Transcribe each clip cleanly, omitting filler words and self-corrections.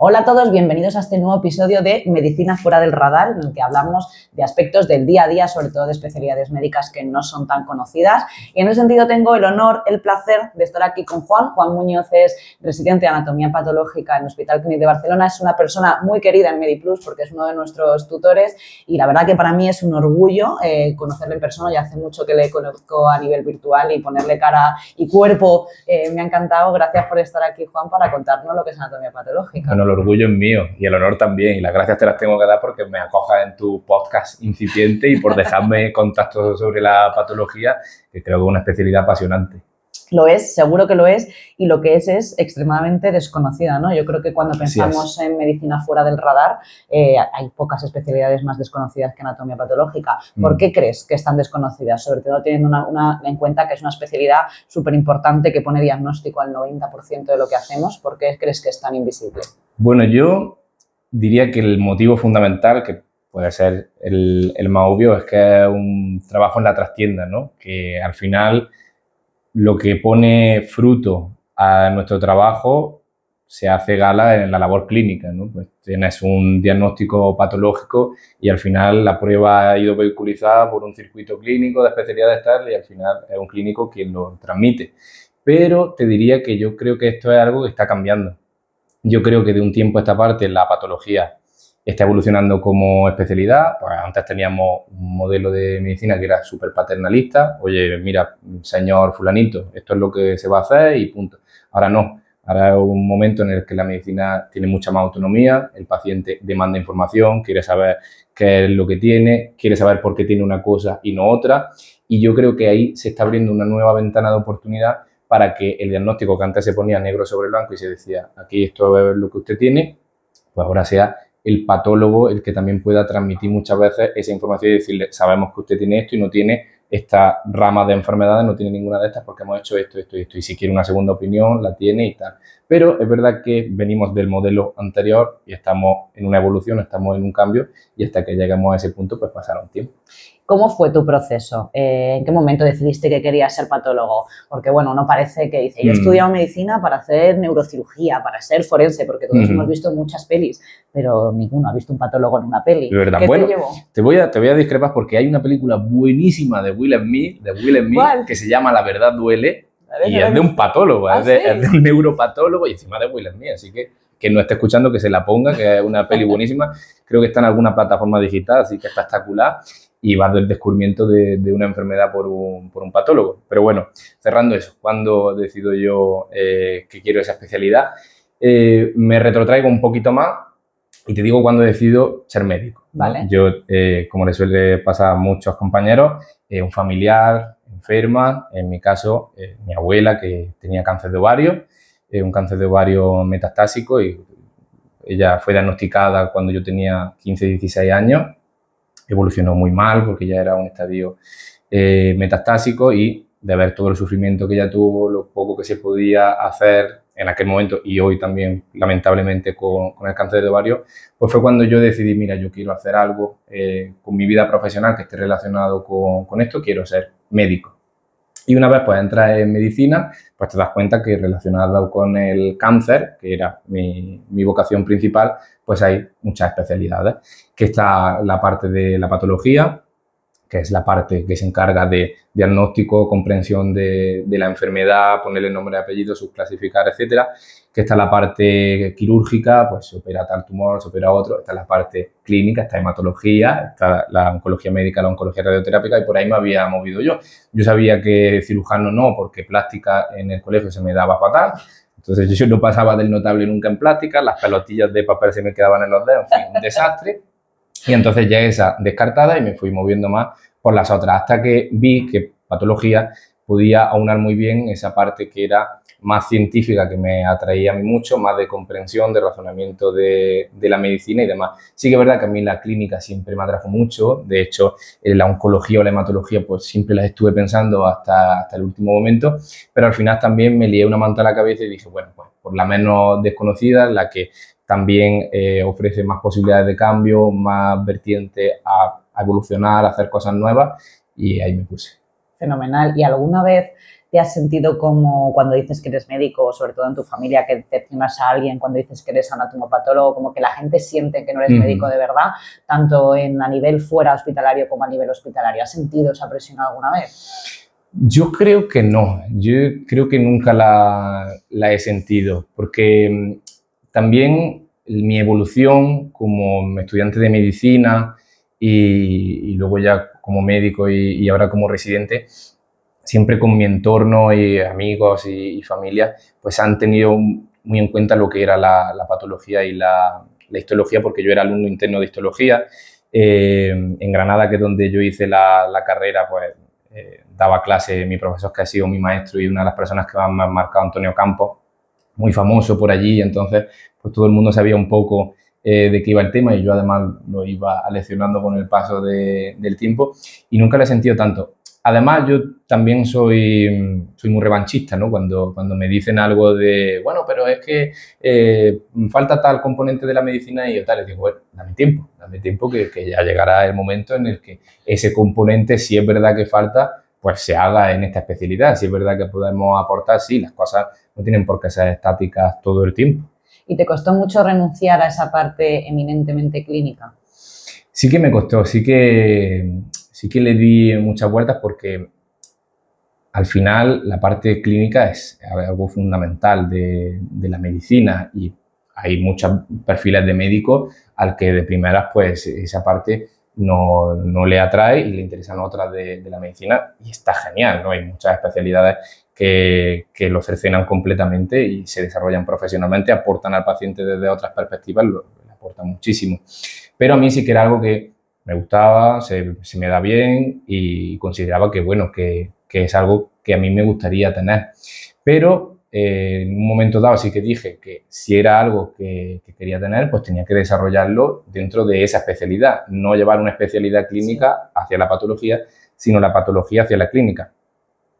Hola a todos, bienvenidos a este nuevo episodio de Medicina fuera del radar, en el que hablamos de aspectos del día a día, sobre todo de especialidades médicas que no son tan conocidas. Y en ese sentido tengo el honor, el placer de estar aquí con Juan. Juan Muñoz es residente de Anatomía Patológica en el Hospital Clínic de Barcelona. Es una persona muy querida en MediPlus porque es uno de nuestros tutores y la verdad que para mí es un orgullo conocerle en persona. Ya hace mucho que le conozco a nivel virtual y ponerle cara y cuerpo me ha encantado. Gracias por estar aquí, Juan, para contarnos lo que es Anatomía Patológica. Bueno, el orgullo es mío y el honor también. Y las gracias te las tengo que dar porque me acojas en tu podcast incipiente y por dejarme contacto sobre la patología, que creo que es una especialidad apasionante. Lo es, seguro que lo es, y lo que es extremadamente desconocida, ¿no? Yo creo que cuando pensamos en medicina fuera del radar, hay pocas especialidades más desconocidas que anatomía patológica. ¿Por qué crees que están desconocidas? Sobre todo teniendo en cuenta que es una especialidad súper importante que pone diagnóstico al 90% de lo que hacemos. ¿Por qué crees que es tan invisible? Bueno, yo diría que el motivo fundamental, que puede ser el más obvio, es que es un trabajo en la trastienda, ¿no? Que al final lo que pone fruto a nuestro trabajo se hace gala en la labor clínica, ¿no? Pues tienes un diagnóstico patológico y al final la prueba ha ido vehiculizada por un circuito clínico de especialidades tal y al final es un clínico quien lo transmite. Pero te diría que yo creo que esto es algo que está cambiando. Yo creo que de un tiempo a esta parte la patología está evolucionando como especialidad. Pues antes teníamos un modelo de medicina que era súper paternalista. Oye, mira, señor fulanito, esto es lo que se va a hacer y punto. Ahora no. Ahora es un momento en el que la medicina tiene mucha más autonomía, el paciente demanda información, quiere saber qué es lo que tiene, quiere saber por qué tiene una cosa y no otra. Y yo creo que ahí se está abriendo una nueva ventana de oportunidad para que el diagnóstico que antes se ponía negro sobre blanco y se decía, aquí esto es lo que usted tiene, pues ahora sea el patólogo el que también pueda transmitir muchas veces esa información y decirle, sabemos que usted tiene esto y no tiene esta rama de enfermedades, no tiene ninguna de estas porque hemos hecho esto, esto y esto. Y si quiere una segunda opinión, la tiene y tal. Pero es verdad que venimos del modelo anterior y estamos en una evolución, estamos en un cambio y hasta que lleguemos a ese punto, pues pasará un tiempo. ¿Cómo fue tu proceso? ¿En qué momento decidiste que querías ser patólogo? Porque, bueno, uno parece que dice, yo he estudiado medicina para hacer neurocirugía, para ser forense, porque todos hemos visto muchas pelis, pero ninguno ha visto un patólogo en una peli. De verdad. ¿Qué bueno, te llevó? Te voy a discrepar porque hay una película buenísima de Will Smith, que se llama La verdad duele y es de un patólogo, es de un neuropatólogo y encima de Will Smith, así que no esté escuchando que se la ponga, que es una peli buenísima. Creo que está en alguna plataforma digital, así que es espectacular y va del descubrimiento de una enfermedad por un patólogo. Pero bueno, cerrando eso, cuando decido yo que quiero esa especialidad, me retrotraigo un poquito más y te digo cuando decido ser médico. Vale. Yo, como le suele pasar a muchos compañeros, un familiar enferma, en mi caso, mi abuela que tenía cáncer de ovario, un cáncer de ovario metastásico y ella fue diagnosticada cuando yo tenía 15, 16 años, evolucionó muy mal porque ya era un estadio metastásico y de ver todo el sufrimiento que ella tuvo, lo poco que se podía hacer en aquel momento y hoy también, lamentablemente, con el cáncer de ovario, pues fue cuando yo decidí, mira, yo quiero hacer algo con mi vida profesional que esté relacionado con esto, quiero ser médico. Y una vez pues entras en medicina, pues te das cuenta que relacionado con el cáncer, que era mi vocación principal, pues hay muchas especialidades. Que está la parte de la patología, que es la parte que se encarga de diagnóstico, comprensión de la enfermedad, ponerle nombre y apellido, subclasificar, etcétera. Que está la parte quirúrgica, pues se opera tal tumor, se opera otro. Está la parte clínica, está hematología, está la oncología médica, la oncología radioterápica y por ahí me había movido yo. Yo sabía que cirujano no, porque plástica en el colegio se me daba fatal. Entonces yo no pasaba del notable nunca en plástica, las pelotillas de papel se me quedaban en los dedos, en fin, un desastre. Y entonces ya esa descartada y me fui moviendo más por las otras, hasta que vi que patología podía aunar muy bien esa parte que era más científica, que me atraía a mí mucho, más de comprensión, de razonamiento de la medicina y demás. Sí que es verdad que a mí la clínica siempre me atrajo mucho, de hecho la oncología o la hematología pues siempre las estuve pensando hasta el último momento, pero al final también me lié una manta a la cabeza y dije, bueno, pues por la menos desconocida, la que también ofrece más posibilidades de cambio, más vertiente a evolucionar, a hacer cosas nuevas y ahí me puse. Fenomenal. ¿Y alguna vez te has sentido como cuando dices que eres médico, o sobre todo en tu familia, que decepcionas a alguien cuando dices que eres anatomopatólogo, como que la gente siente que no eres médico de verdad, tanto a nivel fuera hospitalario como a nivel hospitalario? ¿Has sentido esa presión alguna vez? Yo creo que no, yo creo que nunca la he sentido, porque también mi evolución como estudiante de medicina y luego ya como médico y ahora como residente, siempre con mi entorno y amigos y familia, pues han tenido muy en cuenta lo que era la patología y la histología, porque yo era alumno interno de histología. En Granada, que es donde yo hice la carrera, pues daba clase mi profesor que ha sido mi maestro y una de las personas que más me han marcado, Antonio Campos, muy famoso por allí, entonces pues todo el mundo sabía un poco de qué iba el tema y yo además lo iba aleccionando con el paso del tiempo y nunca lo he sentido tanto. Además, yo también soy muy revanchista, ¿no? Cuando me dicen algo de, bueno, pero es que falta tal componente de la medicina y yo tal, les digo, bueno, dame tiempo que ya llegará el momento en el que ese componente, si es verdad que falta, pues se haga en esta especialidad. Si es verdad que podemos aportar, sí, las cosas no tienen por qué ser estáticas todo el tiempo. ¿Y te costó mucho renunciar a esa parte eminentemente clínica? Sí que me costó, sí que le di muchas vueltas porque al final la parte clínica es algo fundamental de la medicina y hay muchos perfiles de médicos al que de primeras pues esa parte no le atrae y le interesan otras de la medicina y está genial, ¿no? Hay muchas especialidades que lo cercenan completamente y se desarrollan profesionalmente, aportan al paciente desde otras perspectivas, le aportan muchísimo. Pero a mí sí que era algo que me gustaba, se me da bien y consideraba que, bueno, que es algo que a mí me gustaría tener. Pero en un momento dado sí que dije que si era algo que quería tener, pues tenía que desarrollarlo dentro de esa especialidad, no llevar una especialidad clínica hacia la patología, sino la patología hacia la clínica.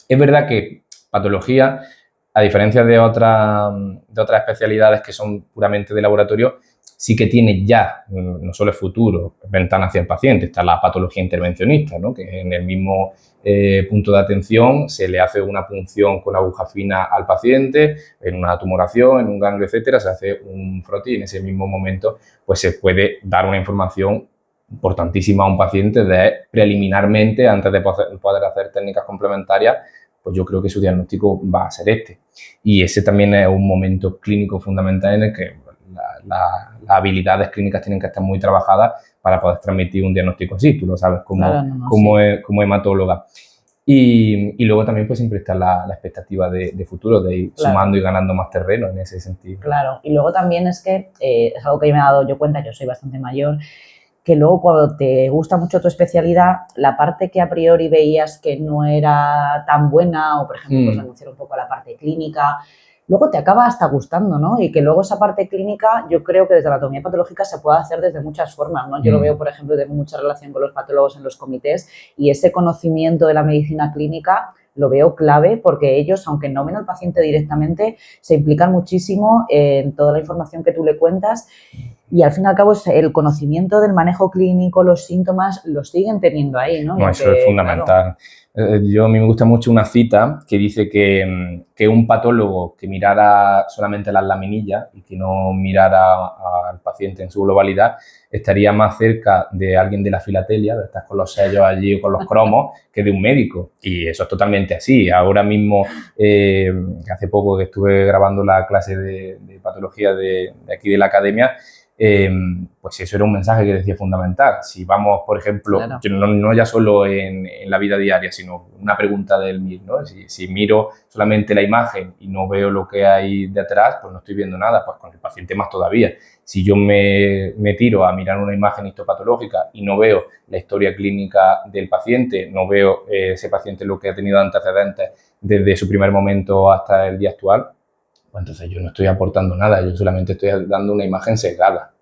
Es verdad que patología, a diferencia de otras especialidades que son puramente de laboratorio, sí que tiene ya, no solo el futuro, ventana hacia el paciente. Está la patología intervencionista, ¿no? Que en el mismo punto de atención se le hace una punción con aguja fina al paciente, en una tumoración, en un ganglio, etcétera, se hace un frotí y en ese mismo momento pues se puede dar una información importantísima a un paciente de preliminarmente, antes de poder hacer técnicas complementarias, pues yo creo que su diagnóstico va a ser este. Y ese también es un momento clínico fundamental en el que las habilidades clínicas tienen que estar muy trabajadas para poder transmitir un diagnóstico así. Tú lo sabes como hematóloga. Y luego también pues siempre está la expectativa de futuro, de ir sumando y ganando más terreno en ese sentido. Claro, y luego también es que es algo que yo me he dado yo cuenta, yo soy bastante mayor, que luego cuando te gusta mucho tu especialidad, la parte que a priori veías que no era tan buena o, por ejemplo, pues renunciar un poco a la parte clínica, luego te acaba hasta gustando, ¿no? Y que luego esa parte clínica yo creo que desde la anatomía patológica se puede hacer desde muchas formas, ¿no? Yo lo veo, por ejemplo, tengo mucha relación con los patólogos en los comités y ese conocimiento de la medicina clínica lo veo clave porque ellos, aunque no ven al paciente directamente, se implican muchísimo en toda la información que tú le cuentas y al fin y al cabo el conocimiento del manejo clínico, los síntomas, los siguen teniendo ahí, ¿no? No, eso es fundamental. Claro. A mí me gusta mucho una cita que dice que un patólogo que mirara solamente las laminillas y que no mirara al paciente en su globalidad estaría más cerca de alguien de la filatelia, de estar con los sellos allí o con los cromos, que de un médico. Y eso es totalmente así. Ahora mismo, hace poco que estuve grabando la clase de patología de aquí de la academia, pues eso era un mensaje que decía fundamental. Si vamos, por ejemplo, claro, no ya solo en la vida diaria, sino una pregunta del MIR, ¿no? Si miro solamente la imagen y no veo lo que hay detrás, pues no estoy viendo nada, pues con el paciente más todavía. Si yo me tiro a mirar una imagen histopatológica y no veo la historia clínica del paciente, no veo ese paciente lo que ha tenido antecedentes desde su primer momento hasta el día actual, pues entonces yo no estoy aportando nada, yo solamente estoy dando una imagen sesgada.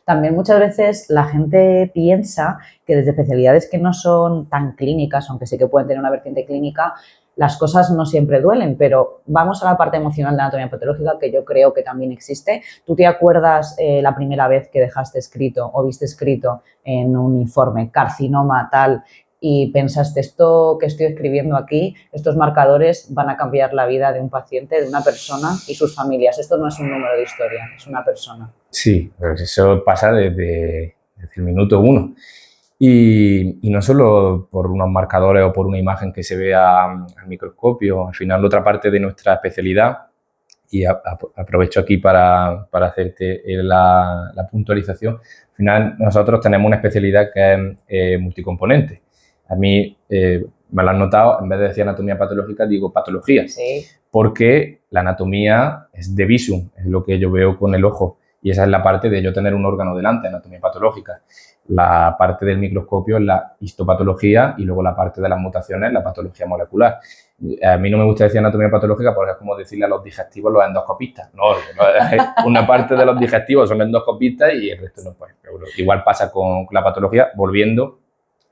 También muchas veces la gente piensa que desde especialidades que no son tan clínicas, aunque sí que pueden tener una vertiente clínica, las cosas no siempre duelen, pero vamos a la parte emocional de anatomía patológica, que yo creo que también existe. ¿Tú te acuerdas la primera vez que dejaste escrito o viste escrito en un informe carcinoma tal y pensaste, esto que estoy escribiendo aquí, estos marcadores van a cambiar la vida de un paciente, de una persona y sus familias. Esto no es un número de historia, es una persona. Sí, pues eso pasa desde el minuto uno. Y no solo por unos marcadores o por una imagen que se vea al microscopio. Al final, otra parte de nuestra especialidad, y aprovecho aquí para hacerte la puntualización, al final nosotros tenemos una especialidad que es multicomponente. A mí, me lo han notado, en vez de decir anatomía patológica, digo patología. Sí. Porque la anatomía es de visum, es lo que yo veo con el ojo. Y esa es la parte de yo tener un órgano delante, anatomía patológica. La parte del microscopio es la histopatología y luego la parte de las mutaciones, la patología molecular. A mí no me gusta decir anatomía patológica porque es como decirle a los digestivos los endoscopistas. No, una parte de los digestivos son endoscopistas y el resto no. Pues, igual pasa con la patología. Volviendo,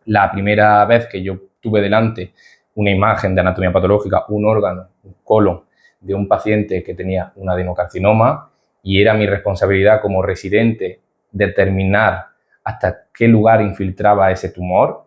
la primera vez que yo tuve delante una imagen de anatomía patológica, un órgano, un colon de un paciente que tenía un adenocarcinoma, y era mi responsabilidad como residente determinar hasta qué lugar infiltraba ese tumor,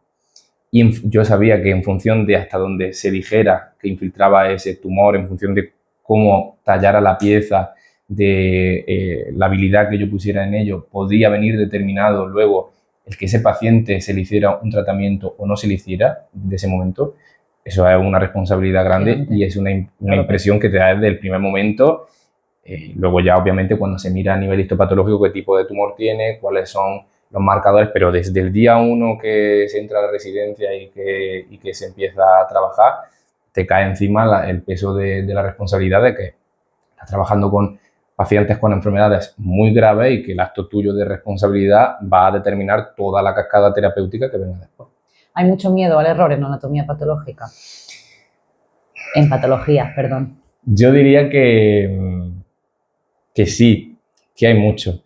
y yo sabía que en función de hasta donde se dijera que infiltraba ese tumor, en función de cómo tallara la pieza, de la habilidad que yo pusiera en ello, podría venir determinado luego el que ese paciente se le hiciera un tratamiento o no se le hiciera de ese momento. Eso es una responsabilidad grande y es una impresión que te da desde el primer momento. Luego ya, obviamente, cuando se mira a nivel histopatológico qué tipo de tumor tiene, cuáles son los marcadores, pero desde el día 1 que se entra a la residencia y que se empieza a trabajar, te cae encima el peso de la responsabilidad de que estás trabajando con pacientes con enfermedades muy graves y que el acto tuyo de responsabilidad va a determinar toda la cascada terapéutica que venga después. Hay mucho miedo al error en anatomía patológica. En patología, perdón. Yo diría que sí, que hay mucho.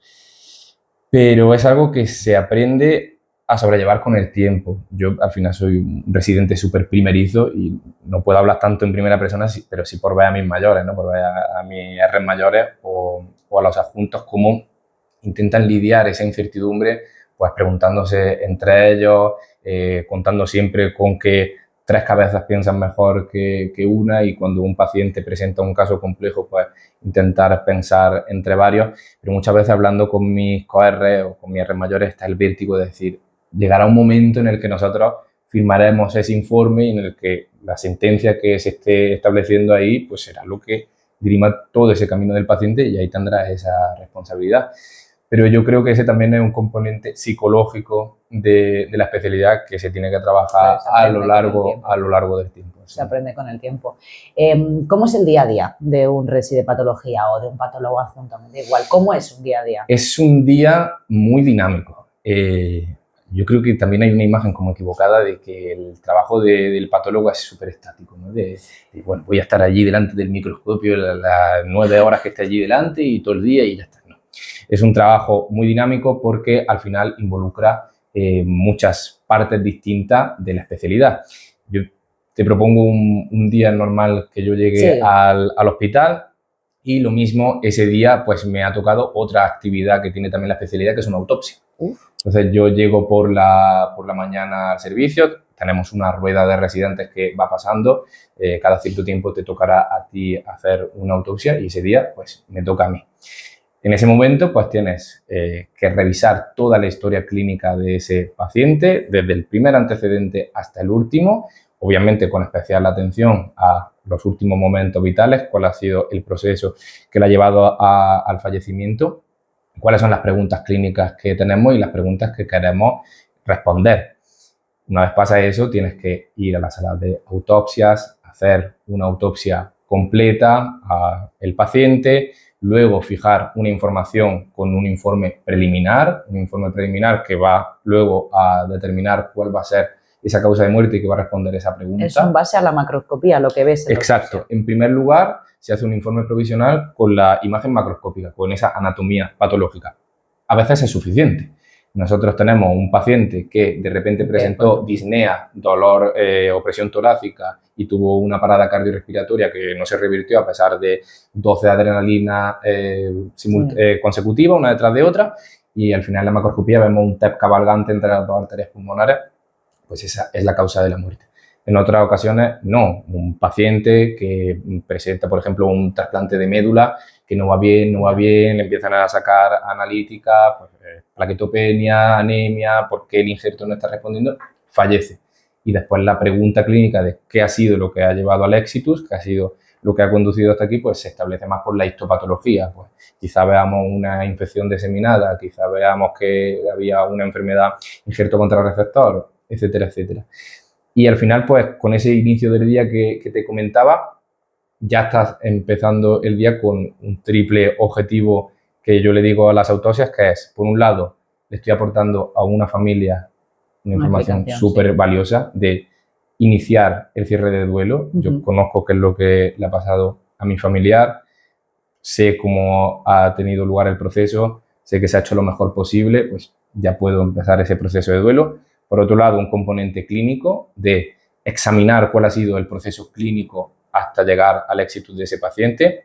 Pero es algo que se aprende a sobrellevar con el tiempo. Yo al final soy un residente súper primerizo y no puedo hablar tanto en primera persona, pero sí por ver a mis mayores, ¿no? Por ver a mis R's mayores o a los adjuntos cómo intentan lidiar esa incertidumbre, pues preguntándose entre ellos, contando siempre con que 3 cabezas piensan mejor que una, y cuando un paciente presenta un caso complejo, pues intentar pensar entre varios. Pero muchas veces hablando con mis coR o con mis R mayores está el vértigo de decir, llegará un momento en el que nosotros firmaremos ese informe y en el que la sentencia que se esté estableciendo ahí pues será lo que dirima todo ese camino del paciente y ahí tendrá esa responsabilidad. Pero yo creo que ese también es un componente psicológico de la especialidad que se tiene que trabajar a lo largo del tiempo. Se aprende con el tiempo. ¿Cómo es el día a día de un resi de patología o de un patólogo adjunto? Me da igual. ¿Cómo es un día a día? Es un día muy dinámico. Yo creo que también hay una imagen como equivocada de que el trabajo del patólogo es súper estático, ¿no? Bueno, voy a estar allí delante del microscopio las 9 horas que esté allí delante y todo el día y ya está. No. Es un trabajo muy dinámico porque al final involucra muchas partes distintas de la especialidad. Yo te propongo un día normal que yo llegue al hospital y lo mismo ese día pues me ha tocado otra actividad que tiene también la especialidad, que es una autopsia. Entonces yo llego por la mañana al servicio, tenemos una rueda de residentes que va pasando, cada cierto tiempo te tocará a ti hacer una autopsia y ese día pues me toca a mí. En ese momento pues tienes que revisar toda la historia clínica de ese paciente, desde el primer antecedente hasta el último, obviamente con especial atención a los últimos momentos vitales, cuál ha sido el proceso que le ha llevado al fallecimiento, cuáles son las preguntas clínicas que tenemos y las preguntas que queremos responder. Una vez pasa eso, tienes que ir a la sala de autopsias, hacer una autopsia completa al paciente, luego fijar una información con un informe preliminar que va luego a determinar cuál va a ser esa causa de muerte y que va a responder esa pregunta. Eso en base a la macroscopía, lo que ves. Exacto. En primer lugar, se hace un informe provisional con la imagen macroscópica, con esa anatomía patológica. A veces es suficiente. Nosotros tenemos un paciente que de repente presentó disnea, dolor, opresión torácica y tuvo una parada cardiorrespiratoria que no se revirtió a pesar de 12 adrenalinas consecutivas, una detrás de otra, y al final en la macroscopía vemos un TEP cabalgante entre las dos arterias pulmonares pues esa es la causa de la muerte. En otras ocasiones, no. Un paciente que presenta, por ejemplo, un trasplante de médula que no va bien, le empiezan a sacar analíticas, pues, plaquetopenia, anemia, porque el injerto no está respondiendo, fallece. Y después la pregunta clínica de qué ha sido lo que ha llevado al exitus, qué ha sido lo que ha conducido hasta aquí, pues se establece más por la histopatología. Pues quizá veamos una infección diseminada, quizá veamos que había una enfermedad injerto contra receptor, etcétera, etcétera. Y al final, pues con ese inicio del día que te comentaba, ya estás empezando el día con un triple objetivo que yo le digo a las autopsias, que es, por un lado, le estoy aportando a una familia una información súper valiosa de iniciar el cierre de duelo. Yo conozco qué es lo que le ha pasado a mi familiar, sé cómo ha tenido lugar el proceso, sé que se ha hecho lo mejor posible, pues ya puedo empezar ese proceso de duelo. Por otro lado, un componente clínico de examinar cuál ha sido el proceso clínico hasta llegar al éxito de ese paciente.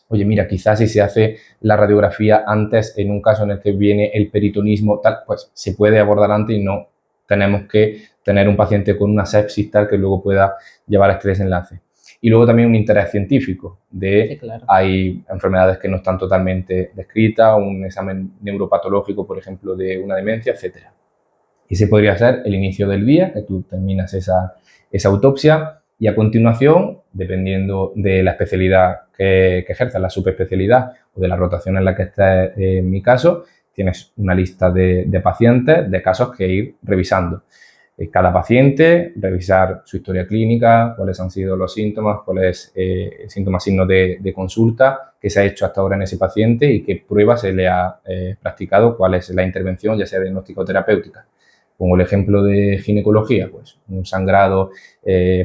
Oye, mira, quizás si se hace la radiografía antes, en un caso en el que viene el peritonismo, tal, pues se puede abordar antes y no tenemos que tener un paciente con una sepsis tal que luego pueda llevar a este desenlace. Y luego también un interés científico de, sí, claro, hay enfermedades que no están totalmente descritas, un examen neuropatológico, por ejemplo, de una demencia, etcétera. Y ese podría ser el inicio del día, que tú terminas esa autopsia y a continuación, dependiendo de la especialidad que ejerzas, la subespecialidad o de la rotación en la que estés, en mi caso, tienes una lista de pacientes, de casos que ir revisando. Cada paciente, revisar su historia clínica, cuáles han sido los síntomas, cuáles síntomas, signos de consulta que se ha hecho hasta ahora en ese paciente y qué pruebas se le ha practicado, cuál es la intervención, ya sea diagnóstico o terapéutica. Pongo el ejemplo de ginecología, pues un sangrado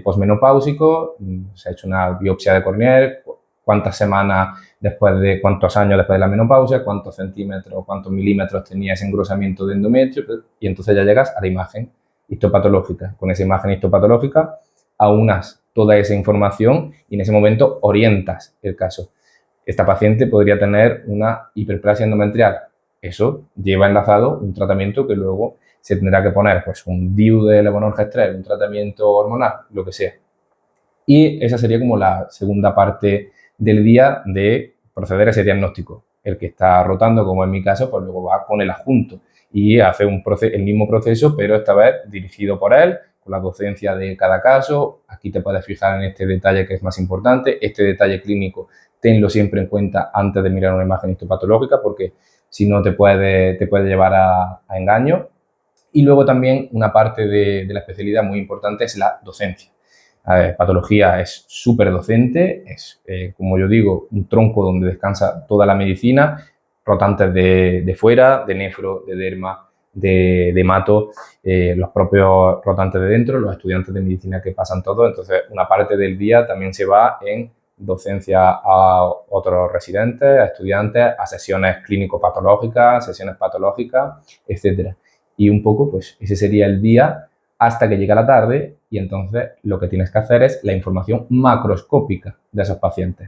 posmenopáusico, se ha hecho una biopsia de Cornier, cuántas semanas después de, cuántos años después de la menopausia, cuántos centímetros, cuántos milímetros tenía ese engrosamiento de endometrio, y entonces ya llegas a la imagen histopatológica. Con esa imagen histopatológica aunas toda esa información y en ese momento orientas el caso. Esta paciente podría tener una hiperplasia endometrial. Eso lleva enlazado un tratamiento que luego se tendrá que poner, pues un DIU de levonorgestrel, un tratamiento hormonal, lo que sea. Y esa sería como la segunda parte del día de proceder a ese diagnóstico. El que está rotando, como en mi caso, pues luego va con el adjunto y hace el mismo proceso, pero esta vez dirigido por él, con la docencia de cada caso. Aquí te puedes fijar en este detalle que es más importante. Este detalle clínico, tenlo siempre en cuenta antes de mirar una imagen histopatológica, porque si no te puede llevar a engaño. Y luego también una parte de la especialidad muy importante es la docencia. Patología es súper docente, es, como yo digo, un tronco donde descansa toda la medicina, rotantes de fuera, de nefro, de derma, de hemato, los propios rotantes de dentro, los estudiantes de medicina que pasan todo. Entonces, una parte del día también se va en docencia a otros residentes, a estudiantes, a sesiones clínico-patológicas, sesiones patológicas, etcétera. Y un poco, pues, ese sería el día hasta que llega la tarde y entonces lo que tienes que hacer es la información macroscópica de esos pacientes.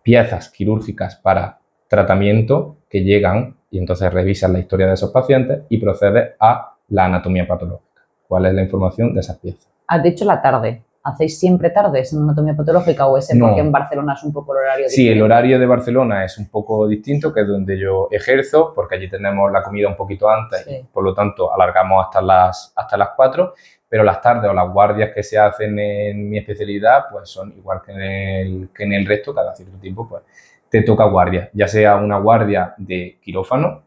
Piezas quirúrgicas para tratamiento que llegan y entonces revisas la historia de esos pacientes y procedes a la anatomía patológica. ¿Cuál es la información de esas piezas? Has dicho la tarde. ¿Hacéis siempre tardes en anatomía patológica o ese porque en Barcelona es un poco el horario diferente? Sí, el horario de Barcelona es un poco distinto, que es donde yo ejerzo, porque allí tenemos la comida un poquito antes, sí, y por lo tanto alargamos hasta las 4, pero las tardes o las guardias que se hacen en mi especialidad pues son igual que en el resto, cada cierto tiempo pues te toca guardia, ya sea una guardia de quirófano,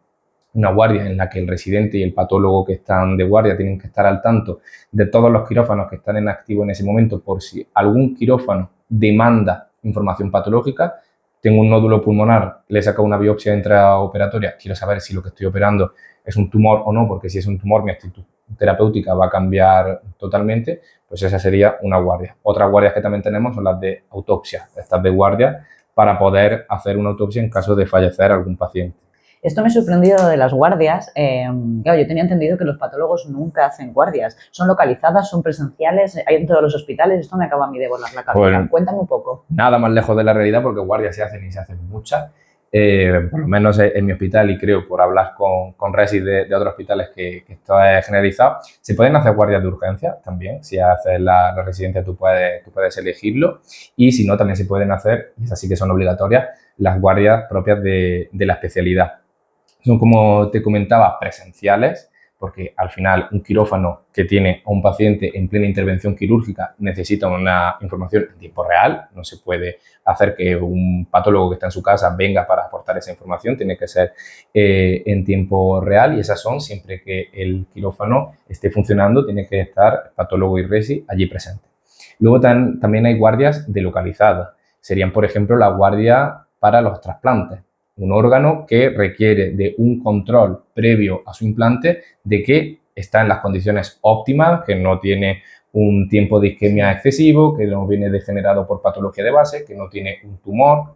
una guardia en la que el residente y el patólogo que están de guardia tienen que estar al tanto de todos los quirófanos que están en activo en ese momento por si algún quirófano demanda información patológica. Tengo un nódulo pulmonar, le he sacado una biopsia intraoperatoria, quiero saber si lo que estoy operando es un tumor o no, porque si es un tumor mi actitud terapéutica va a cambiar totalmente, pues esa sería una guardia. Otras guardias que también tenemos son las de autopsia, estas de guardia para poder hacer una autopsia en caso de fallecer algún paciente. Esto me ha sorprendido de las guardias. Claro, yo tenía entendido que los patólogos nunca hacen guardias. ¿Son localizadas, son presenciales, hay en todos los hospitales? Esto me acaba a mí de volar la cabeza. Pues, cuéntame un poco. Nada más lejos de la realidad porque guardias se hacen y se hacen muchas. por lo menos en mi hospital, y creo por hablar con resis de otros hospitales que esto es generalizado, se pueden hacer guardias de urgencia también. Si haces la residencia tú puedes elegirlo, y si no también se pueden hacer, y esas sí que son obligatorias, las guardias propias de la especialidad. Son, como te comentaba, presenciales, porque al final un quirófano que tiene a un paciente en plena intervención quirúrgica necesita una información en tiempo real. No se puede hacer que un patólogo que está en su casa venga para aportar esa información, tiene que ser en tiempo real, y esas son siempre que el quirófano esté funcionando, tiene que estar patólogo y resi allí presente. Luego también hay guardias delocalizadas. Serían, por ejemplo, la guardia para los trasplantes. Un órgano que requiere de un control previo a su implante de que está en las condiciones óptimas, que no tiene un tiempo de isquemia excesivo, que no viene degenerado por patología de base, que no tiene un tumor,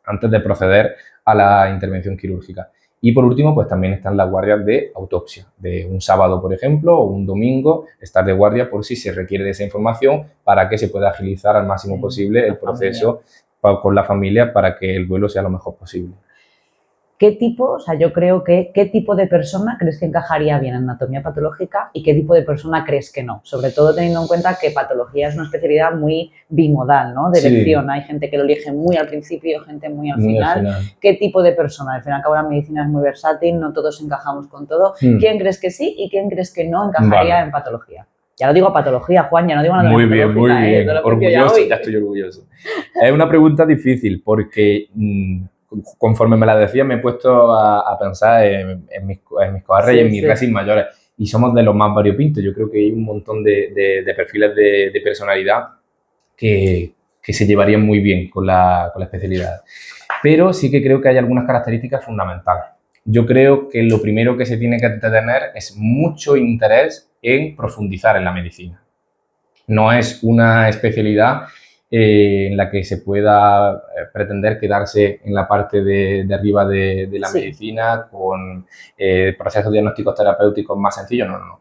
antes de proceder a la intervención quirúrgica. Y por último, pues también están las guardias de autopsia, de un sábado, por ejemplo, o un domingo, estar de guardia por si se requiere de esa información para que se pueda agilizar al máximo posible el proceso con la familia para que el duelo sea lo mejor posible. ¿Qué tipo, o sea, yo creo que, qué tipo de persona crees que encajaría bien en anatomía patológica y qué tipo de persona crees que no? Sobre todo teniendo en cuenta que patología es una especialidad muy bimodal, ¿no? De elección. Sí. Hay gente que lo elige muy al principio, gente muy al final. ¿Qué tipo de persona? Al fin y al cabo la medicina es muy versátil, no todos encajamos con todo. ¿Quién crees que sí y quién crees que no encajaría en patología? Ya lo digo patología, Juan, ya no digo anatomía patológica. Muy bien. Orgulloso, ya estoy orgulloso. Es una pregunta difícil porque conforme me la decía me he puesto a pensar en mis coarres y en mis resis mayores, y somos de los más variopintos. Yo creo que hay un montón de perfiles de personalidad que se llevarían muy bien con la especialidad. Pero sí que creo que hay algunas características fundamentales. Yo creo que lo primero que se tiene que tener es mucho interés en profundizar en la medicina. No es una especialidad en la que se pueda pretender quedarse en la parte de arriba de la medicina con procesos diagnósticos terapéuticos más sencillos. No.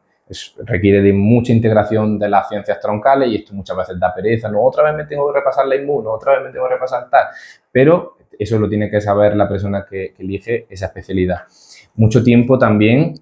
Requiere de mucha integración de las ciencias troncales, y esto muchas veces da pereza. No, otra vez me tengo que repasar la inmuno, otra vez me tengo que repasar tal. Pero eso lo tiene que saber la persona que elige esa especialidad. Mucho tiempo también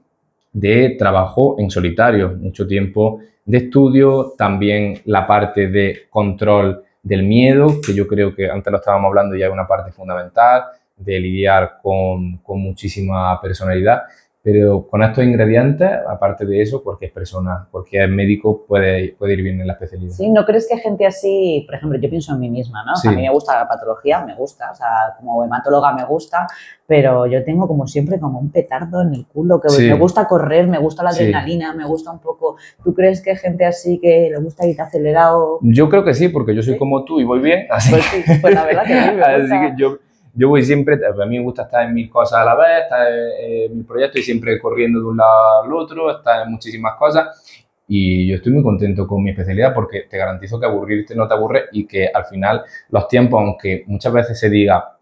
de trabajo en solitario, mucho tiempo de estudio, también la parte de control del miedo, que yo creo que antes lo estábamos hablando, ya es una parte fundamental, de lidiar con muchísima personalidad. Pero con estos ingredientes, aparte de eso, cualquier persona, cualquier médico puede ir bien en la especialidad. Sí, ¿no crees que gente así, por ejemplo, yo pienso en mí misma, ¿no? Sí. A mí me gusta la patología, me gusta, o sea, como hematóloga me gusta, pero yo tengo como siempre como un petardo en el culo, que me gusta correr, me gusta la adrenalina, me gusta un poco. ¿Tú crees que hay gente así que le gusta ir acelerado? Yo creo que sí, porque yo soy como tú y voy bien, así pues sí, pues la verdad que sí, me gusta. Así que yo voy siempre, a mí me gusta estar en mil cosas a la vez, estar en mil proyectos y siempre corriendo de un lado al otro, estar en muchísimas cosas, y yo estoy muy contento con mi especialidad porque te garantizo que aburrirte no te aburre, y que al final los tiempos, aunque muchas veces se diga,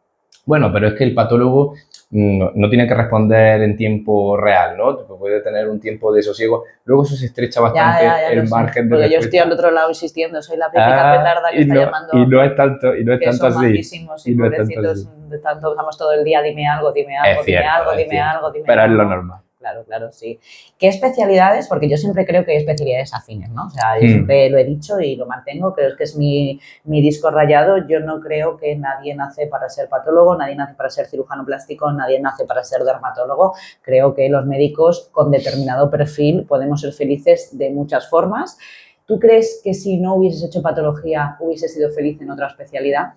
bueno, pero es que el patólogo no tiene que responder en tiempo real, ¿no? Puede tener un tiempo de sosiego. Luego eso se estrecha bastante el margen de porque yo estoy al otro lado insistiendo, soy la típica petarda que está llamando. Y no es tanto así. Majísimos y pobrecitos, estamos todo el día, dime algo, dime algo, dime algo. Pero es lo normal. Claro, sí. ¿Qué especialidades? Porque yo siempre creo que hay especialidades afines, ¿no? O sea, yo siempre lo he dicho y lo mantengo, creo que es mi disco rayado. Yo no creo que nadie nace para ser patólogo, nadie nace para ser cirujano plástico, nadie nace para ser dermatólogo. Creo que los médicos con determinado perfil podemos ser felices de muchas formas. ¿Tú crees que si no hubieses hecho patología hubieses sido feliz en otra especialidad?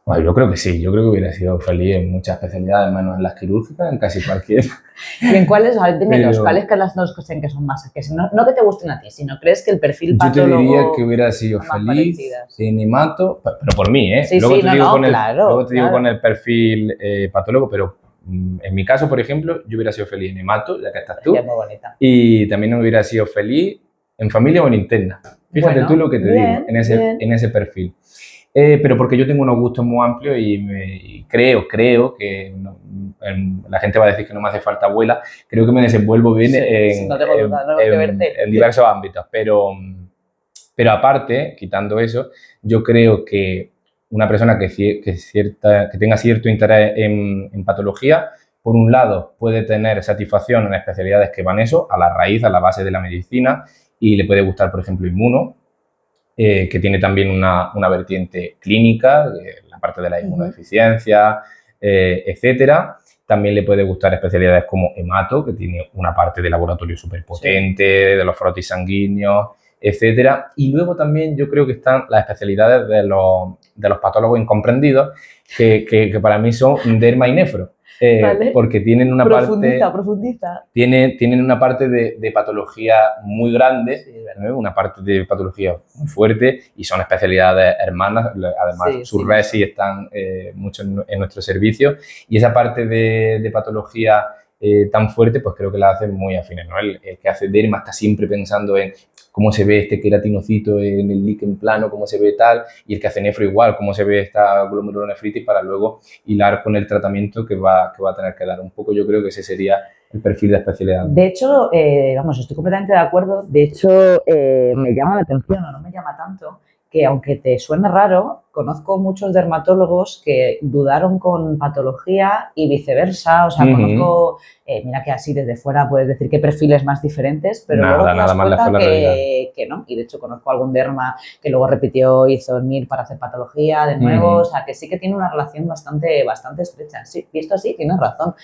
Bueno, yo creo que sí, yo creo que hubiera sido feliz en muchas especialidades, menos en las quirúrgicas, en casi cualquier. ¿Y en cuáles? Dime cuáles que las dos creen que son más, que no que te gusten a ti, sino crees que el perfil patólogo... Yo te diría que hubiera sido feliz en hemato, pero por mí, ¿eh? Sí, luego te digo con el perfil patólogo, pero en mi caso, por ejemplo, yo hubiera sido feliz en hemato, ya que estás tú. Es muy bonita. Y también hubiera sido feliz en familia o en interna. Fíjate tú lo que te digo, en ese perfil. Pero porque yo tengo unos gustos muy amplios y creo que la gente va a decir que no me hace falta abuela, creo que me desenvuelvo bien en diversos ámbitos, pero aparte, quitando eso, yo creo que una persona que tenga cierto interés en patología, por un lado, puede tener satisfacción en especialidades que van eso, a la raíz, a la base de la medicina, y le puede gustar, por ejemplo, inmuno, que tiene también una vertiente clínica, la parte de la inmunodeficiencia, etcétera. También le puede gustar especialidades como hemato, que tiene una parte de laboratorio súper potente, de los frotis sanguíneos, etcétera. Y luego también yo creo que están las especialidades de los patólogos incomprendidos, que para mí son derma y nefro. Vale. Porque tienen una Profundiza. Tienen una parte de patología muy grande, ¿no? Una parte de patología muy fuerte y son especialidades hermanas. Además, sus resis están mucho en nuestro servicio y esa parte de patología tan fuerte, pues creo que la hacen muy afines, ¿no? El que hace derma está siempre pensando en cómo se ve este queratinocito en el líquen plano, cómo se ve tal, y el que hace nefro igual, cómo se ve esta glomerulonefritis para luego hilar con el tratamiento que va a tener que dar. Un poco yo creo que ese sería el perfil de especialidad. De hecho, estoy completamente de acuerdo. De hecho, me llama la atención, o no me llama tanto, que aunque te suene raro, conozco muchos dermatólogos que dudaron con patología y viceversa. O sea, conozco, mira que así desde fuera puedes decir que perfiles más diferentes, pero luego te das cuenta que no. Y de hecho conozco algún derma que luego repitió, hizo el MIR para hacer patología de nuevo. O sea, que sí que tiene una relación bastante estrecha. Sí, visto así, tienes razón.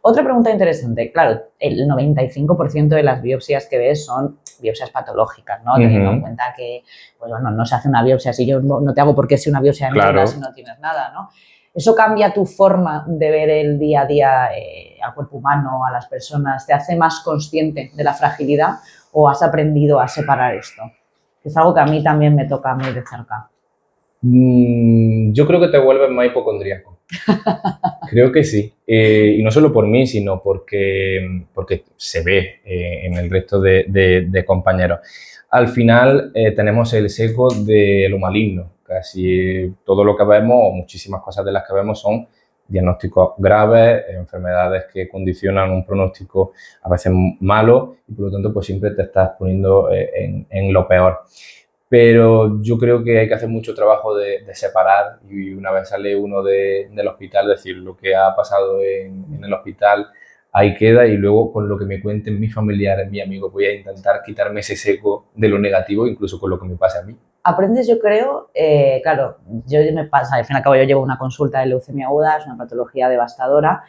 Otra pregunta interesante, claro, el 95% de las biopsias que ves son biopsias patológicas, ¿no? Teniendo en cuenta que, pues bueno, no se hace una biopsia, si yo no te hago por qué si una biopsia de médica si no tienes nada, ¿no? ¿Eso cambia tu forma de ver el día a día al cuerpo humano, a las personas? ¿Te hace más consciente de la fragilidad o has aprendido a separar esto? Es algo que a mí también me toca muy de cerca. Yo creo que te vuelves más hipocondríaco. Creo que sí. Y no solo por mí, sino porque se ve en el resto de compañeros. Al final tenemos el sesgo de lo maligno. Casi todo lo que vemos, o muchísimas cosas de las que vemos, son diagnósticos graves, enfermedades que condicionan un pronóstico a veces malo y por lo tanto pues siempre te estás poniendo en lo peor. Pero yo creo que hay que hacer mucho trabajo de separar y una vez sale uno del hospital, decir lo que ha pasado en el hospital, ahí queda y luego con lo que me cuenten mis familiares, mis amigos, voy a intentar quitarme ese seco de lo negativo, incluso con lo que me pase a mí. Aprendes, yo creo, claro, al fin y al cabo yo llevo una consulta de leucemia aguda, es una patología devastadora.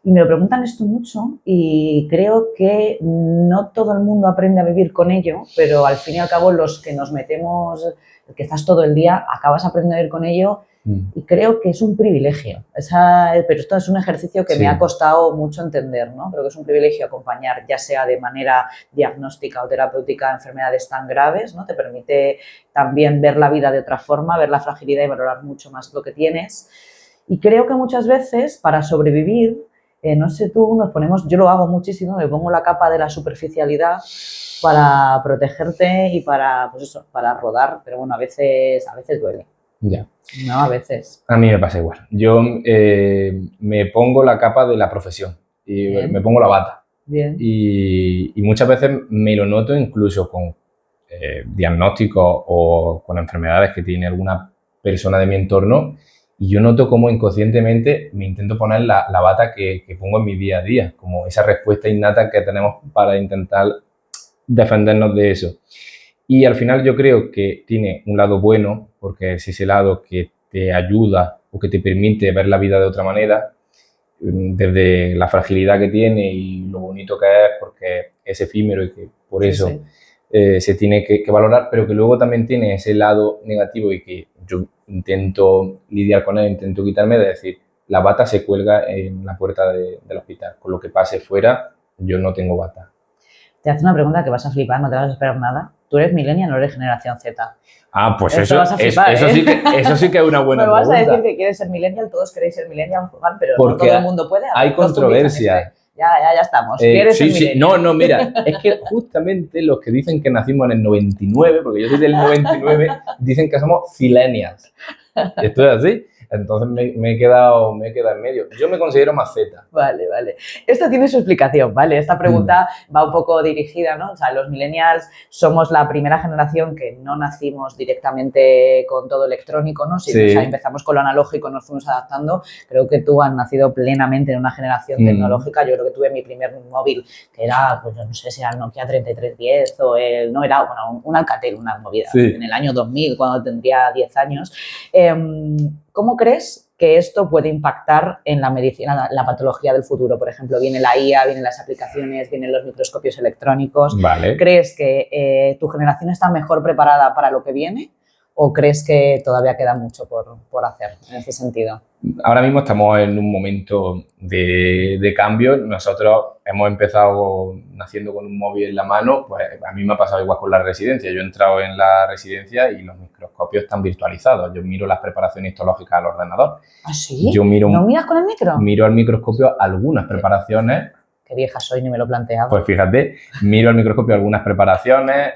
Y me lo preguntan esto mucho y creo que no todo el mundo aprende a vivir con ello, pero al fin y al cabo los que nos metemos, que estás todo el día, acabas aprendiendo a vivir con ello y creo que es un privilegio. Pero esto es un ejercicio que me ha costado mucho entender, ¿no? Creo que es un privilegio acompañar, ya sea de manera diagnóstica o terapéutica, enfermedades tan graves, ¿no? Te permite también ver la vida de otra forma, ver la fragilidad y valorar mucho más lo que tienes. Y creo que muchas veces para sobrevivir, no sé tú, yo lo hago muchísimo, me pongo la capa de la superficialidad para protegerte y para, pues eso, para rodar, pero bueno, a veces duele. Ya. No, a veces. A mí me pasa igual. Yo me pongo la capa de la profesión y me pongo la bata. Bien. Y muchas veces me lo noto incluso con diagnósticos o con enfermedades que tiene alguna persona de mi entorno. Y yo noto cómo inconscientemente me intento poner la bata que pongo en mi día a día, como esa respuesta innata que tenemos para intentar defendernos de eso. Y al final yo creo que tiene un lado bueno, porque es ese lado que te ayuda o que te permite ver la vida de otra manera, desde la fragilidad que tiene y lo bonito que es, porque es efímero y que por eso se tiene que valorar, pero que luego también tiene ese lado negativo y que yo intento lidiar con él, intento quitarme, de decir, la bata se cuelga en la puerta del hospital, con lo que pase fuera, yo no tengo bata. Te hace una pregunta que vas a flipar, no te vas a esperar nada. ¿Tú eres millennial o no eres generación Z? Ah, pues eso sí que es una buena pregunta. Me vas a decir que quieres ser millennial, todos queréis ser millennial, pero porque no todo el mundo puede. Hay controversia. Ya estamos. ¿Quieres ser millennial? No, mira, es que justamente los que dicen que nacimos en el 99, porque yo soy del 99, dicen que somos zillennials. ¿Esto es así? Entonces me he quedado en medio. Yo me considero más Z. Vale, vale. Esto tiene su explicación, ¿vale? Esta pregunta va un poco dirigida, ¿no? O sea, los millennials somos la primera generación que no nacimos directamente con todo electrónico, ¿no? Sí. O sea, empezamos con lo analógico, nos fuimos adaptando. Creo que tú has nacido plenamente en una generación tecnológica. Yo creo que tuve mi primer móvil, que era, pues yo no sé si era el Nokia 3310 o el... No, era bueno, un Alcatel, una movida, en el año 2000, cuando tendría 10 años. ¿Cómo crees que esto puede impactar en la medicina, la patología del futuro? Por ejemplo, viene la IA, vienen las aplicaciones, vienen los microscopios electrónicos. Vale. ¿Crees que tu generación está mejor preparada para lo que viene o crees que todavía queda mucho por hacer en ese sentido? Ahora mismo estamos en un momento de cambio. Nosotros hemos empezado naciendo con un móvil en la mano. Pues a mí me ha pasado igual con la residencia. Yo he entrado en la residencia y los microscopios están virtualizados. Yo miro las preparaciones histológicas al ordenador. ¿Ah, sí? Yo miro, ¿No miras con el micro? Miro al microscopio algunas preparaciones. Qué vieja soy, ni me lo planteaba. Pues fíjate, miro al microscopio algunas preparaciones,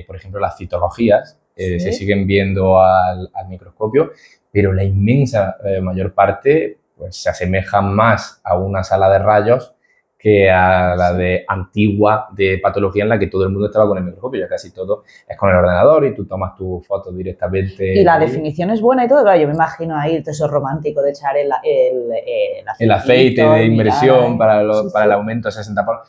por ejemplo, las citologías, se siguen viendo al microscopio, pero la inmensa mayor parte pues, se asemejan más a una sala de rayos que a la de antigua de patología en la que todo el mundo estaba con el microscopio. Ya casi todo es con el ordenador y tú tomas tus fotos directamente. Y la definición es buena y todo. Claro, yo me imagino ahí el tesoro romántico de echar el aceite de inmersión para el aumento de 60%.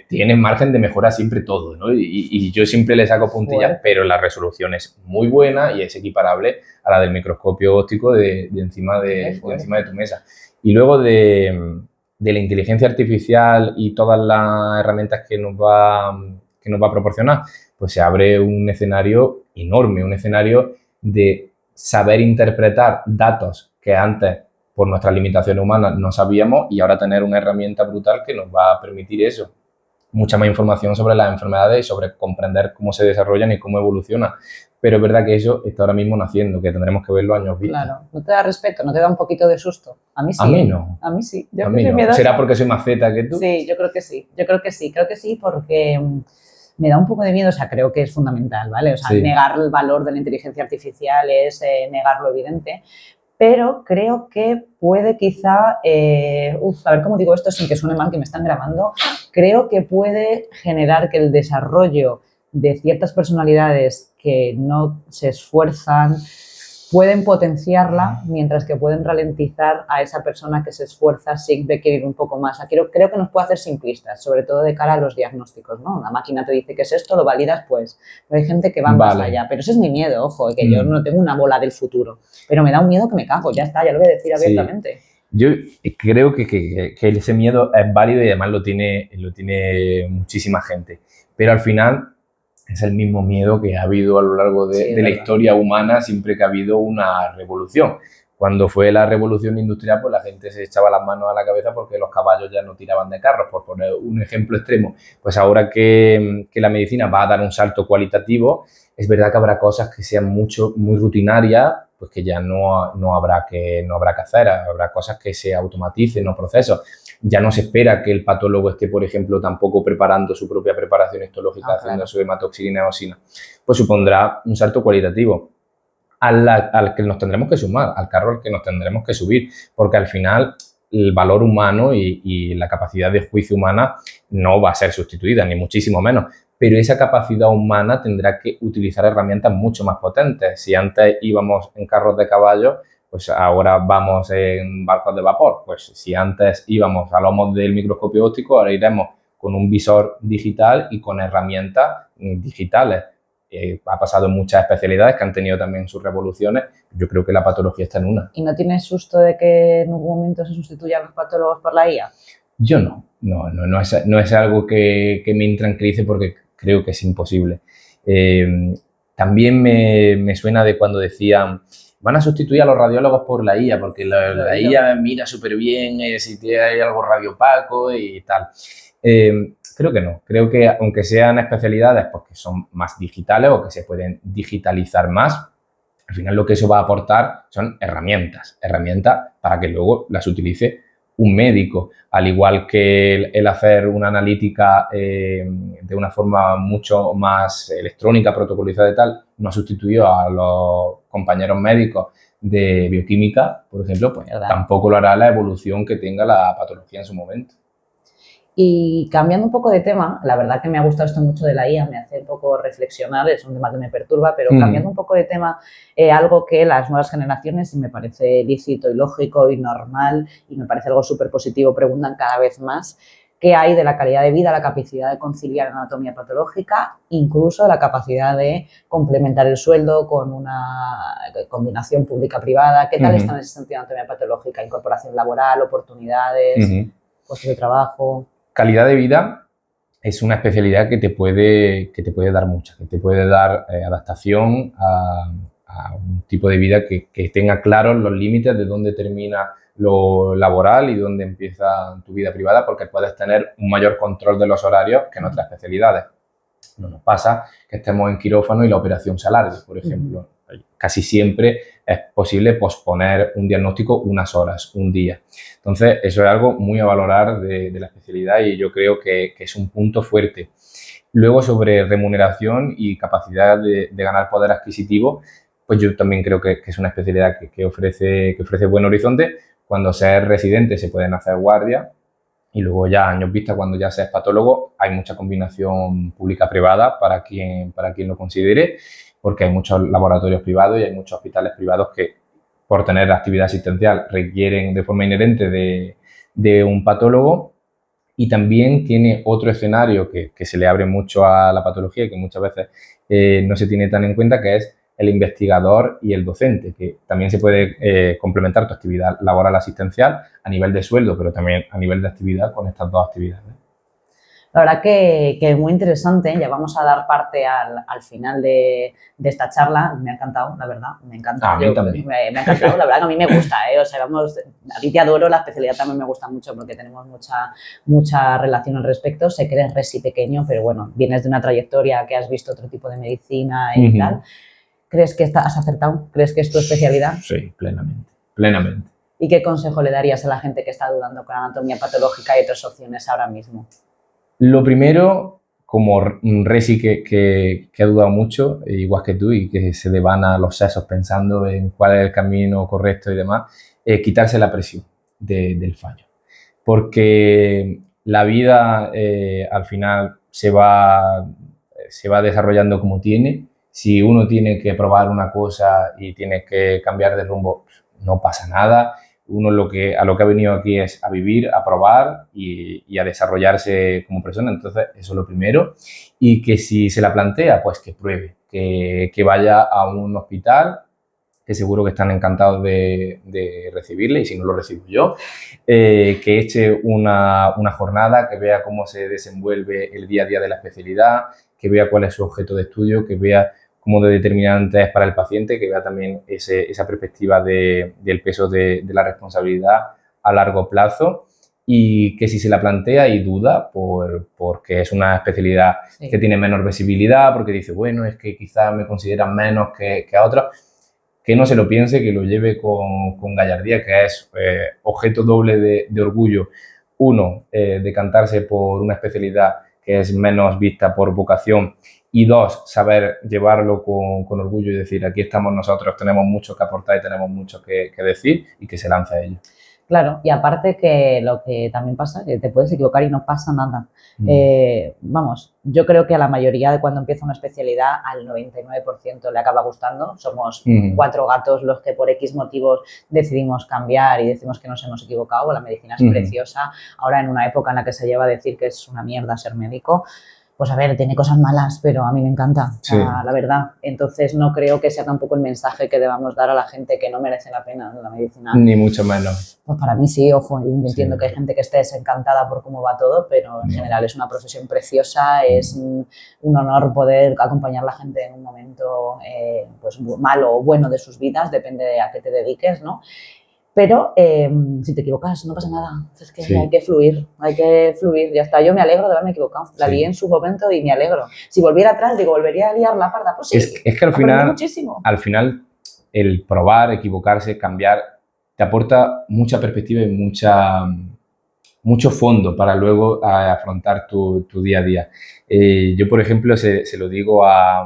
Tiene margen de mejora siempre todo, ¿no? Y yo siempre le saco puntillas, pero la resolución es muy buena y es equiparable a la del microscopio óptico de encima de tu mesa. Y luego de la inteligencia artificial y todas las herramientas que nos va a proporcionar, pues se abre un escenario enorme, un escenario de saber interpretar datos que antes, por nuestras limitaciones humanas, no sabíamos y ahora tener una herramienta brutal que nos va a permitir eso. Mucha más información sobre las enfermedades y sobre comprender cómo se desarrollan y cómo evolucionan. Pero es verdad que eso está ahora mismo naciendo, que tendremos que verlo años vista. Claro, ¿no te da respeto? ¿No te da un poquito de susto? A mí sí. A mí no. A mí sí. A mí no. ¿Será porque soy más Z que tú? Sí, yo creo que sí. Creo que sí porque me da un poco de miedo. O sea, creo que es fundamental, ¿vale? O sea, negar el valor de la inteligencia artificial es negar lo evidente. Pero creo que puede quizá, a ver cómo digo esto sin que suene mal, que me están grabando, creo que puede generar que el desarrollo de ciertas personalidades que no se esfuerzan pueden potenciarla, mientras que pueden ralentizar a esa persona que se esfuerza si ve que ir un poco más. Creo que nos puede hacer simplistas, sobre todo de cara a los diagnósticos, ¿no? La máquina te dice que es esto, lo validas, pues hay gente que va más allá. Pero ese es mi miedo, ojo, que yo no tengo una bola del futuro, pero me da un miedo que me cago, ya está, ya lo voy a decir abiertamente. Yo creo que ese miedo es válido y además lo tiene muchísima gente, pero al final es el mismo miedo que ha habido a lo largo de la historia humana siempre que ha habido una revolución. Cuando fue la revolución industrial, pues la gente se echaba las manos a la cabeza porque los caballos ya no tiraban de carros, por poner un ejemplo extremo. Pues ahora que la medicina va a dar un salto cualitativo, es verdad que habrá cosas que sean muy rutinarias, pues que ya no habrá que hacer, habrá cosas que se automaticen los procesos. Ya no se espera que el patólogo esté, por ejemplo, tampoco preparando su propia preparación histológica, haciendo su hematoxilina y eosina. Pues supondrá un salto cualitativo al que nos tendremos que sumar, al carro al que nos tendremos que subir, porque al final el valor humano y la capacidad de juicio humana no va a ser sustituida, ni muchísimo menos. Pero esa capacidad humana tendrá que utilizar herramientas mucho más potentes. Si antes íbamos en carros de caballo, pues ahora vamos en barcos de vapor. Pues si antes íbamos a lomos del microscopio óptico, ahora iremos con un visor digital y con herramientas digitales. Ha pasado en muchas especialidades que han tenido también sus revoluciones. Yo creo que la patología está en una. ¿Y no tienes susto de que en algún momento se sustituyan los patólogos por la IA? Yo no. No es algo que me intranquilice porque creo que es imposible. También me suena de cuando decían van a sustituir a los radiólogos por la IA, porque la IA mira súper bien si hay algo radiopaco y tal. Creo que no. Creo que aunque sean especialidades pues, que son más digitales o que se pueden digitalizar más, al final lo que eso va a aportar son herramientas para que luego las utilice un médico, al igual que el hacer una analítica de una forma mucho más electrónica, protocolizada y tal, no ha sustituido a los compañeros médicos de bioquímica, por ejemplo, pues ¿Verdad? tampoco lo hará la evolución que tenga la patología en su momento. Y cambiando un poco de tema, la verdad que me ha gustado esto mucho de la IA, me hace un poco reflexionar, es un tema que me perturba, pero cambiando un poco de tema, algo que las nuevas generaciones, y me parece lícito y lógico y normal, y me parece algo súper positivo, preguntan cada vez más, ¿qué hay de la calidad de vida, la capacidad de conciliar anatomía patológica, incluso la capacidad de complementar el sueldo con una combinación pública-privada? ¿Qué tal está en ese sentido anatomía patológica? Incorporación laboral, oportunidades, puestos de trabajo. Calidad de vida es una especialidad que te puede dar mucho, que te puede dar adaptación a un tipo de vida que tenga claros los límites de dónde termina lo laboral y dónde empieza tu vida privada, porque puedes tener un mayor control de los horarios que en otras especialidades. No nos pasa que estemos en quirófano y la operación se alargue, por ejemplo. Casi siempre es posible posponer un diagnóstico unas horas, un día. Entonces, eso es algo muy a valorar de la especialidad y yo creo que es un punto fuerte. Luego, sobre remuneración y capacidad de ganar poder adquisitivo, pues yo también creo que es una especialidad que ofrece buen horizonte. Cuando seas residente se pueden hacer guardias y luego ya años vista, cuando ya seas patólogo, hay mucha combinación pública-privada para quien lo considere, porque hay muchos laboratorios privados y hay muchos hospitales privados que, por tener actividad asistencial, requieren de forma inherente de un patólogo. Y también tiene otro escenario que se le abre mucho a la patología y que muchas veces no se tiene tan en cuenta, que es el investigador y el docente, que también se puede complementar tu actividad laboral asistencial a nivel de sueldo, pero también a nivel de actividad con estas dos actividades. La verdad que es muy interesante, ya vamos a dar parte al final de esta charla, me ha encantado, la verdad, me encanta. A mí también. Me ha encantado, la verdad que a mí me gusta, o sea, vamos, a ti te adoro, la especialidad también me gusta mucho porque tenemos mucha relación al respecto, sé que eres resi pequeño, pero bueno, vienes de una trayectoria que has visto otro tipo de medicina y tal. ¿Crees que has acertado? ¿Crees que es tu especialidad? Sí, plenamente. ¿Y qué consejo le darías a la gente que está dudando con anatomía patológica y otras opciones ahora mismo? Lo primero, como resi que ha dudado mucho, igual que tú, y que se devana los sesos pensando en cuál es el camino correcto y demás, quitarse la presión del fallo. Porque la vida al final se va desarrollando como tiene. Si uno tiene que probar una cosa y tiene que cambiar de rumbo, no pasa nada. Uno a lo que ha venido aquí es a vivir, a probar y a desarrollarse como persona. Entonces, eso es lo primero. Y que si se la plantea, pues que pruebe, que vaya a un hospital, que seguro que están encantados de recibirle, y si no lo recibo yo, que eche una jornada, que vea cómo se desenvuelve el día a día de la especialidad, que vea cuál es su objeto de estudio, que vea cómo de determinante es para el paciente, que vea también esa perspectiva del peso de la responsabilidad a largo plazo, y que si se la plantea y duda porque es una especialidad que tiene menor visibilidad, porque dice, bueno, es que quizás me consideran menos que a otros, que no se lo piense, que lo lleve con gallardía, que es objeto doble de orgullo. Uno, decantarse por una especialidad que es menos vista por vocación, y dos, saber llevarlo con orgullo y decir, aquí estamos nosotros, tenemos mucho que aportar y tenemos mucho que decir, y que se lance a ello. Claro, y aparte que lo que también pasa, que te puedes equivocar y no pasa nada. Vamos, yo creo que a la mayoría de cuando empieza una especialidad, al 99% le acaba gustando. Somos 4 gatos los que por X motivos decidimos cambiar y decimos que nos hemos equivocado. La medicina es preciosa. Ahora, en una época en la que se lleva a decir que es una mierda ser médico, pues a ver, tiene cosas malas, pero a mí me encanta, la verdad. Entonces no creo que sea tampoco el mensaje que debamos dar a la gente que no merece la pena la medicina. Ni mucho menos. Pues para mí sí, ojo, entiendo que hay gente que esté desencantada por cómo va todo, pero en general es una profesión preciosa, es un honor poder acompañar a la gente en un momento pues malo o bueno de sus vidas, depende de a qué te dediques, ¿no? Pero si te equivocas, no pasa nada. Es que hay que fluir, ya está. Yo me alegro de haberme equivocado. La lié en su momento y me alegro. Si volviera atrás, digo, volvería a liar la parda. Pues sí, es que al final el probar, equivocarse, cambiar, te aporta mucha perspectiva y mucho fondo para luego afrontar tu día a día. Yo, por ejemplo, se lo digo a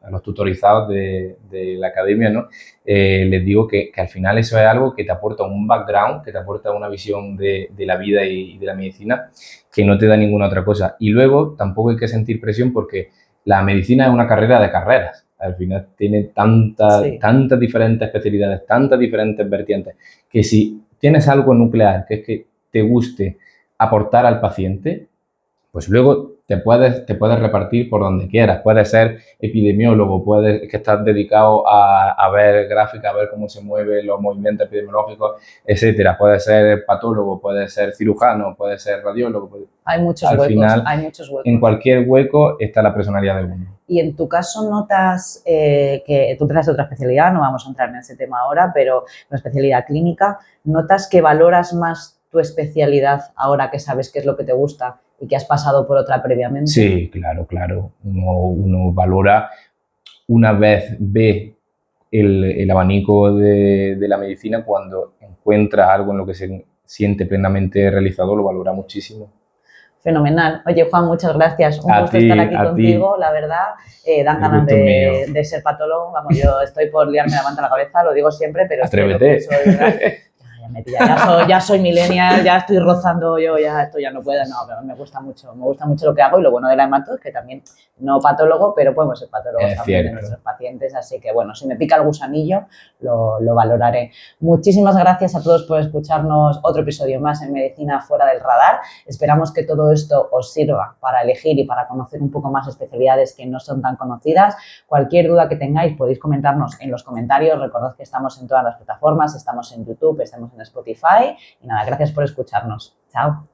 a los tutorizados de la academia, ¿no? Les digo que al final eso es algo que te aporta un background, que te aporta una visión de la vida y de la medicina que no te da ninguna otra cosa. Y luego tampoco hay que sentir presión porque la medicina es una carrera de carreras. Al final tiene tantas diferentes especialidades, tantas diferentes vertientes, que si tienes algo nuclear, que es que te guste aportar al paciente, pues luego te puedes repartir por donde quieras. Puedes ser epidemiólogo, puedes que estás dedicado a ver gráficas, a ver cómo se mueven los movimientos epidemiológicos, etcétera. Puedes ser patólogo, puedes ser cirujano, puedes ser radiólogo. Hay muchos Al huecos, final, hay muchos huecos. En cualquier hueco está la personalidad de uno. Y en tu caso notas que tú empezaste otra especialidad, no vamos a entrar en ese tema ahora, pero una especialidad clínica, ¿notas que valoras más tu especialidad ahora que sabes qué es lo que te gusta y que has pasado por otra previamente? Sí, claro. Uno valora, una vez ve el abanico de la medicina, cuando encuentra algo en lo que se siente plenamente realizado, lo valora muchísimo. Fenomenal. Oye, Juan, muchas gracias. Un gusto estar aquí contigo, la verdad. Dan ganas de ser patólogo. Vamos, yo estoy por liarme la manta a la cabeza, lo digo siempre, pero atrévete. Ya soy millennial, ya estoy rozando yo, esto ya no puedo, no, pero me gusta mucho lo que hago y lo bueno de la hemato es que también, no patólogo, pero podemos ser patólogos también de nuestros pacientes, así que bueno, si me pica el gusanillo, lo valoraré. Muchísimas gracias a todos por escucharnos otro episodio más en Medicina Fuera del Radar. Esperamos que todo esto os sirva para elegir y para conocer un poco más especialidades que no son tan conocidas. Cualquier duda que tengáis podéis comentarnos en los comentarios. Recordad que estamos en todas las plataformas, estamos en YouTube, estamos en Spotify y nada, gracias por escucharnos. Chao.